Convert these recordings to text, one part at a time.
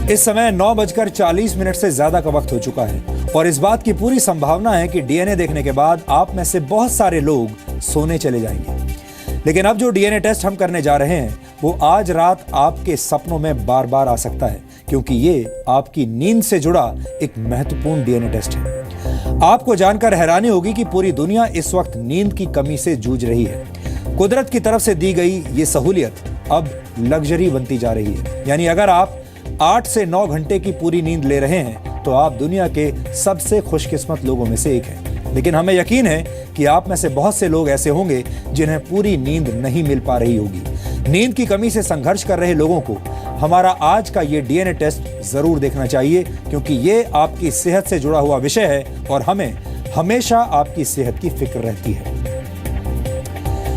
इस समय 9:40 से ज्यादा का वक्त हो चुका है और इस बात की पूरी संभावना है कि डीएनए देखने के बाद आप में से बहुत सारे लोग सोने चले जाएंगे। लेकिन अब जो डीएनए टेस्ट हम करने जा रहे हैं वो आज रात आपके सपनों में बार बार आ सकता है, क्योंकि ये आपकी नींद से जुड़ा एक महत्वपूर्ण डीएनए टेस्ट है। आपको जानकर हैरानी होगी कि पूरी दुनिया इस वक्त नींद की कमी से जूझ रही है। कुदरत की तरफ से दी गई ये सहूलियत अब लग्जरी बनती जा रही है। यानी अगर आप 8 से 9 घंटे की पूरी नींद ले रहे हैं तो आप दुनिया के सबसे खुशकिस्मत लोगों में से एक हैं। लेकिन हमें यकीन है कि आप में से बहुत से लोग ऐसे होंगे जिन्हें पूरी नींद नहीं मिल पा रही होगी। नींद की कमी से संघर्ष कर रहे लोगों को हमारा आज का ये डीएनए टेस्ट जरूर देखना चाहिए, क्योंकि ये आपकी सेहत से जुड़ा हुआ विषय है और हमें हमेशा आपकी सेहत की फिक्र रहती है।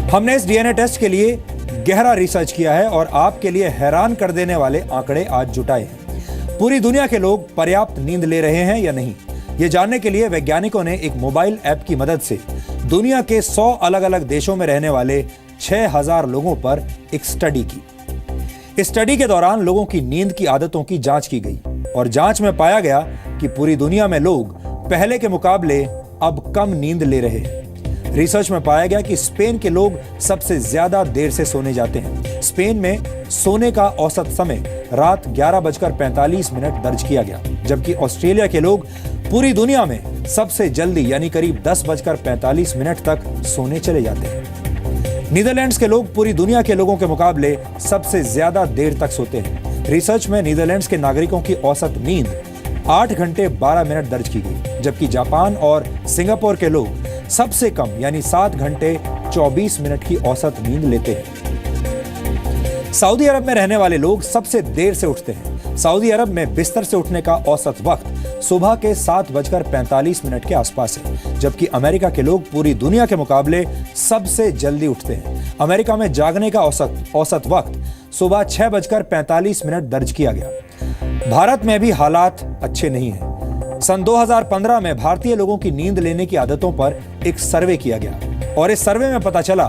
हमने इस डीएनए टेस्ट के लिए गहरा रिसर्च किया है और आपके लिए हैरान कर देने वाले आंकड़े आज जुटाए हैं। पूरी दुनिया के लोग पर्याप्त नींद ले रहे हैं या नहीं, ये जानने के लिए वैज्ञानिकों ने एक मोबाइल ऐप की मदद से दुनिया के 100 अलग अलग देशों में रहने वाले 6000 लोगों पर एक स्टडी की। इस स्टडी के दौरान लोगों की नींद की आदतों की जांच की गई और जांच में पाया गया कि पूरी दुनिया में लोग पहले के मुकाबले अब कम नींद ले रहे हैं। रिसर्च में पाया गया कि स्पेन के लोग सबसे ज्यादा देर से सोने जाते हैं। स्पेन में सोने का औसत समय रात 11:45 दर्ज किया गया, जबकि ऑस्ट्रेलिया के लोग पूरी दुनिया में सबसे जल्दी यानी करीब 10:45 तक सोने चले जाते हैं। नीदरलैंड्स के लोग पूरी दुनिया के लोगों के मुकाबले सबसे ज्यादा देर तक सोते हैं। रिसर्च में नीदरलैंड्स के नागरिकों की औसत नींद 8 घंटे 12 मिनट दर्ज की गई, जबकि जापान और सिंगापुर के लोग सबसे कम यानी 7 घंटे 24 मिनट की औसत नींद लेते हैं। सऊदी अरब में रहने वाले लोग सबसे देर से उठते हैं। सऊदी अरब में बिस्तर से उठने का औसत वक्त सुबह के 7:45 के आसपास है, जबकि अमेरिका के लोग पूरी दुनिया के मुकाबले सबसे जल्दी उठते हैं। अमेरिका में जागने का औसत वक्त सुबह 6:45 दर्ज किया गया। भारत में भी हालात अच्छे नहीं हैं। सन 2015 में भारतीय लोगों की नींद लेने की आदतों पर एक सर्वे किया गया और इस सर्वे में पता चला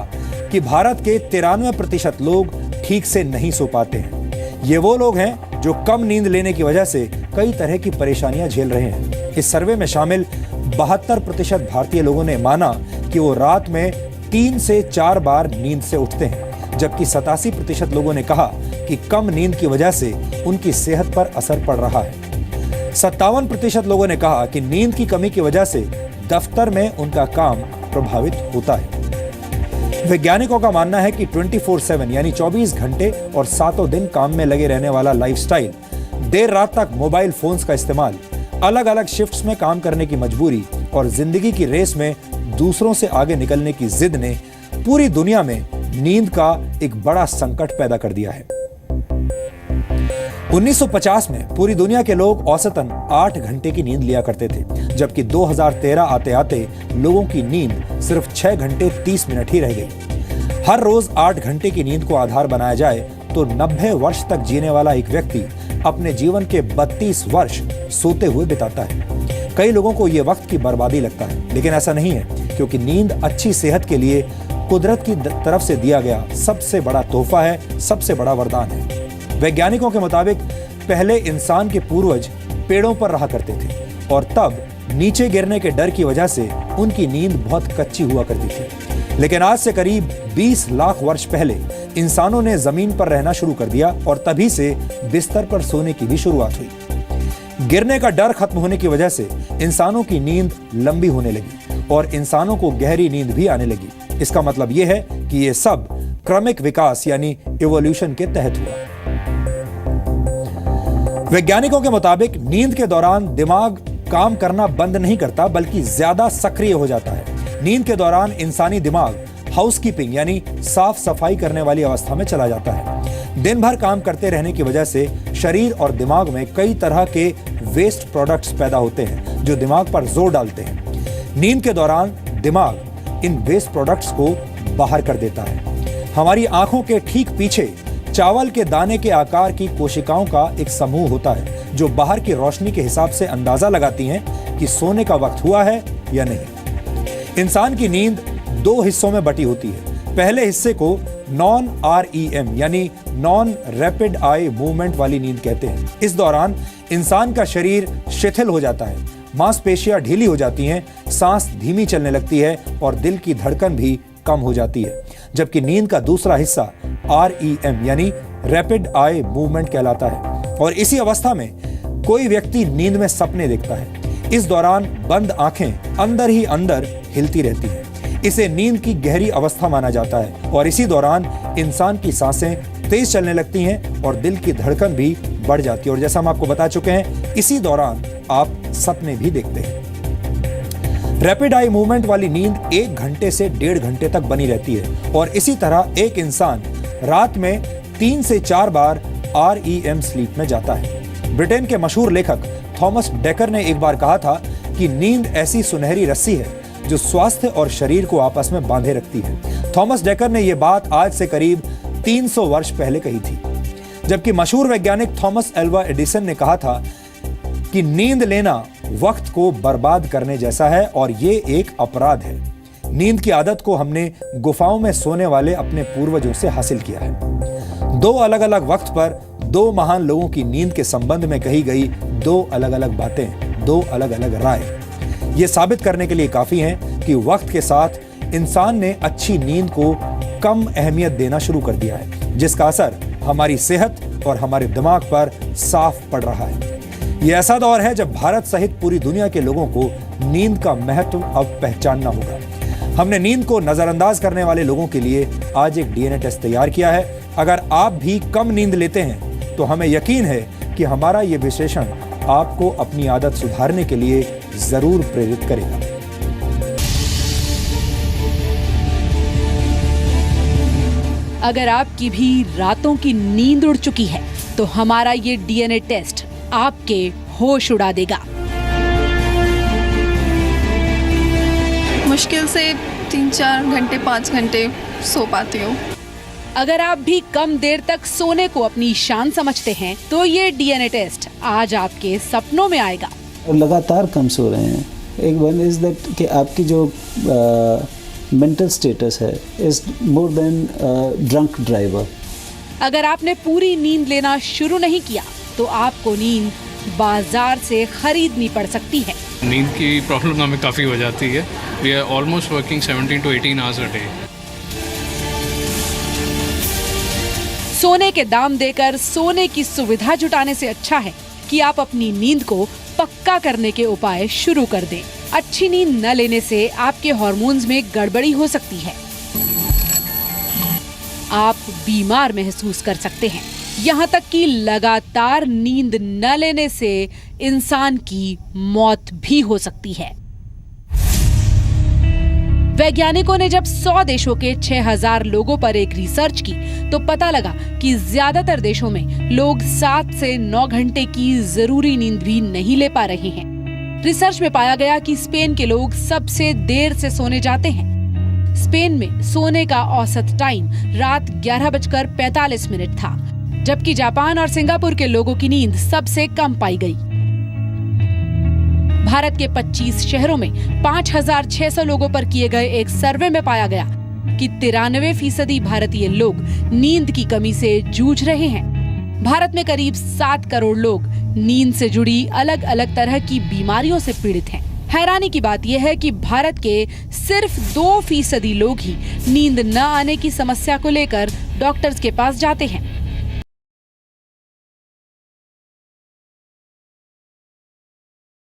कि भारत के 93% लोग ठीक से नहीं सो पाते हैं। ये वो लोग हैं जो कम नींद लेने की वजह से कई तरह की परेशानियां झेल रहे हैं। इस सर्वे में शामिल 72% भारतीय लोगों ने माना कि वो रात में 3 से 4 बार नींद से उठते हैं, जबकि 87% लोगों ने कहा कि कम नींद की वजह से उनकी सेहत पर असर पड़ रहा है। 57% लोगों ने कहा कि नींद की कमी की वजह से दफ्तर में उनका काम प्रभावित होता है। वैज्ञानिकों का मानना है कि 24/7 यानी 24 घंटे और 7 दिन काम में लगे रहने वाला लाइफस्टाइल, देर रात तक मोबाइल फोन्स का इस्तेमाल, अलग अलग शिफ्ट्स में काम करने की मजबूरी और जिंदगी की रेस में दूसरों से आगे निकलने की जिद ने पूरी दुनिया में नींद का एक बड़ा संकट पैदा कर दिया है। 1950 में पूरी दुनिया के लोग औसतन 8 घंटे की नींद लिया करते थे, जबकि 2013 आते आते लोगों की नींद सिर्फ 6 घंटे 30 मिनट ही रह गई। हर रोज 8 घंटे की नींद को आधार बनाया जाए तो 90 वर्ष तक जीने वाला एक व्यक्ति अपने जीवन के 32 वर्ष सोते हुए बिताता है। कई लोगों को यह वक्त की बर्बादी लगता है, लेकिन ऐसा नहीं है, क्योंकि नींद अच्छी सेहत के लिए कुदरत की तरफ से दिया गया सबसे बड़ा तोहफा है, सबसे बड़ा वरदान है। वैज्ञानिकों के मुताबिक पहले इंसान के पूर्वज पेड़ों पर रहा करते थे और तब नीचे गिरने के डर की वजह से उनकी नींद बहुत कच्ची हुआ करती थी। लेकिन आज से करीब 20 लाख वर्ष पहले इंसानों ने जमीन पर रहना शुरू कर दिया और तभी से बिस्तर पर सोने की भी शुरुआत हुई। गिरने का डर खत्म होने की वजह से इंसानों की नींद लंबी होने लगी और इंसानों को गहरी नींद भी आने लगी। इसका मतलब यह है कि यह सब क्रमिक विकास यानी इवोल्यूशन के तहत हुआ। वैज्ञानिकों के मुताबिक नींद के दौरान दिमाग काम करना बंद नहीं करता, बल्कि ज्यादा सक्रिय हो जाता है। नींद के दौरान इंसानी दिमाग हाउसकीपिंग यानी साफ सफाई करने वाली अवस्था में चला जाता है। दिन भर काम करते रहने की वजह से शरीर और दिमाग में कई तरह के वेस्ट प्रोडक्ट्स पैदा होते हैं जो दिमाग पर जोर डालते हैं। नींद के दौरान दिमाग इन वेस्ट प्रोडक्ट्स को बाहर कर देता है। हमारी आंखों के ठीक पीछे चावल के दाने के आकार की कोशिकाओं का एक समूह होता है जो बाहर की रोशनी के हिसाब से अंदाजा लगाती हैं कि सोने का वक्त हुआ है या नहीं। इंसान की नींद 2 हिस्सों में बटी होती है। पहले हिस्से को नॉन REM यानी नॉन रैपिड आई मूवमेंट वाली नींद कहते हैं। इस दौरान इंसान का शरीर शिथिल हो जाता है, मांसपेशियां ढीली हो जाती हैं, सांस धीमी चलने लगती है और दिल की धड़कन भी कम हो जाती है। जबकि नींद का दूसरा हिस्सा REM यानी रैपिड आई मूवमेंट कहलाता है और इसी अवस्था में कोई व्यक्ति नींद में सपने देखता है। इस दौरान बंद आंखें अंदर ही अंदर हिलती रहती हैं। इसे नींद की गहरी अवस्था माना जाता है और इसी दौरान इंसान की सांसें तेज चलने लगती हैं और दिल की धड़कन भी बढ़ जाती है। और जैसा हम आपको बता चुके हैं, इसी दौरान आप सपने भी देखते हैं। रैपिड आई मूवमेंट वाली नींद 1 घंटे से 1.5 घंटे तक बनी रहती है और इसी तरह एक इंसान रात में 3 से 4 बार REM स्लीप में जाता है। ब्रिटेन के मशहूर लेखक थॉमस डेकर ने एक बार कहा था कि नींद ऐसी सुनहरी रस्सी है जो स्वास्थ्य और शरीर को आपस में बांधे रखती है। थॉमस डेकर ने यह बात आज से करीब 300 वर्ष पहले कही थी, जबकि मशहूर वैज्ञानिक थॉमस एल्वा एडिसन ने कहा था कि नींद लेना वक्त को बर्बाद करने जैसा है और ये एक अपराध है। नींद की आदत को हमने गुफाओं में सोने वाले अपने पूर्वजों से हासिल किया है। 2 अलग अलग वक्त पर 2 महान लोगों की नींद के संबंध में कही गई 2 अलग अलग बातें, 2 अलग अलग राय ये साबित करने के लिए काफी हैं कि वक्त के साथ इंसान ने अच्छी नींद को कम अहमियत देना शुरू कर दिया है, जिसका असर हमारी सेहत और हमारे दिमाग पर साफ पड़ रहा है। ये ऐसा दौर है जब भारत सहित पूरी दुनिया के लोगों को नींद का महत्व अब पहचानना होगा। हमने नींद को नजरअंदाज करने वाले लोगों के लिए आज एक DNA टेस्ट तैयार किया है। अगर आप भी कम नींद लेते हैं तो हमें यकीन है कि हमारा ये विश्लेषण आपको अपनी आदत सुधारने के लिए जरूर प्रेरित करेगा। अगर आपकी भी रातों की नींद उड़ चुकी है तो हमारा ये DNA टेस्ट आपके होश उड़ा देगा। मुश्किल से 3-4 घंटे 5 घंटे सो पाती हूँ। अगर आप भी कम देर तक सोने को अपनी शान समझते हैं तो ये DNA टेस्ट आज आपके सपनों में आएगा। और लगातार कम सो रहे हैं। एक वन इज दैट कि आपकी जो मेंटल स्टेटस है is more than drunk driver. अगर आपने पूरी नींद लेना शुरू नहीं किया तो आपको नींद बाजार से खरीदनी पड़ सकती है। नींद की प्रॉब्लम हमें काफ़ी हो जाती है। We are almost working 17 to 18 hours a day। सोने के दाम देकर सोने की सुविधा जुटाने से अच्छा है कि आप अपनी नींद को पक्का करने के उपाय शुरू कर दें। अच्छी नींद न लेने से आपके हार्मोन्स में गड़बड़ी हो सकती है। आप बीमार महसूस कर सकते हैं। यहाँ तक कि लगातार नींद न लेने से इंसान की मौत भी हो सकती है। वैज्ञानिकों ने जब 100 देशों के 6000 लोगों पर एक रिसर्च की तो पता लगा कि ज्यादातर देशों में लोग 7 से 9 घंटे की जरूरी नींद भी नहीं ले पा रहे हैं। रिसर्च में पाया गया कि स्पेन के लोग सबसे देर से सोने जाते हैं। स्पेन में सोने का औसत टाइम रात 11:45 था, जबकि जापान और सिंगापुर के लोगों की नींद सबसे कम पाई गई। भारत के 25 शहरों में 5600 लोगों पर किए गए एक सर्वे में पाया गया कि 93% भारतीय लोग नींद की कमी से जूझ रहे हैं। भारत में करीब 7 करोड़ लोग नींद से जुड़ी अलग अलग तरह की बीमारियों से पीड़ित हैं। हैरानी की बात यह है कि भारत के सिर्फ 2% लोग ही नींद न आने की समस्या को लेकर डॉक्टर्स के पास जाते हैं।